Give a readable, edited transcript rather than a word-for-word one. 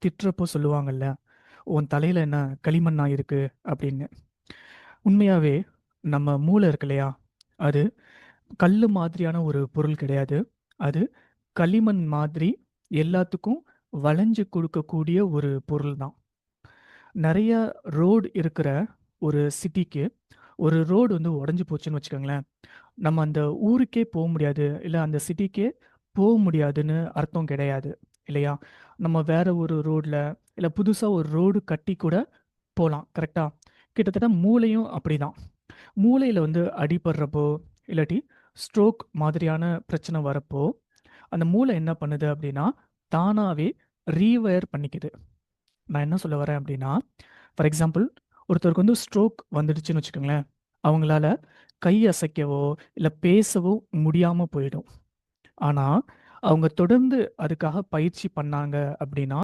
திட்டுறப்போ சொல்லுவாங்கல்ல, "உன் தலையில என்ன களிமண்ணா இருக்கு?" அப்படின்னு. உண்மையாவே நம்ம மூளை இருக்கு இல்லையா? அது கல்லு மாதிரியான ஒரு பொருள் கிடையாது. அது களிமண் மாதிரி எல்லாத்துக்கும் வளைஞ்சு கொடுக்கக்கூடிய ஒரு பொருள் தான். நெறைய ரோடு இருக்கிற ஒரு சிட்டிக்கு, ஒரு ரோடு வந்து உடைஞ்சு போச்சுன்னு வச்சுக்கோங்களேன், நம்ம அந்த ஊருக்கே முடியாது. இல்ல அந்த சிட்டிக்கே முடியாதுன்னு அர்த்தம் கிடையாது. இல்லையா? நம்ம வேற ஒரு ரோட்ல, இல்ல புதுசா ஒரு ரோடு கட்டி கூட போலாம். கரெக்ட்டா? கிட்டத்தட்ட மூளையும் அப்படிதான். மூளையில வந்து அடிபடுறப்போ, இல்லாட்டி ஸ்ட்ரோக் மாதிரியான பிரச்சனை வரப்போ, அந்த மூளை என்ன பண்ணுது அப்படின்னா, தானாவே ரீவயர் பண்ணிக்குது. நான் என்ன சொல்ல வரேன் அப்படின்னா, ஃபார் எக்ஸாம்பிள் ஒருத்தருக்கு வந்து ஸ்ட்ரோக் வந்துடுச்சுன்னு வச்சுக்கோங்களேன், அவங்களால கை அசைக்கவோ, இல்ல பேசவோ முடியாம போயிடும். ஆனா, அவங்க தொடர்ந்து அதுக்காக பயிற்சி பண்ணாங்க அப்படின்னா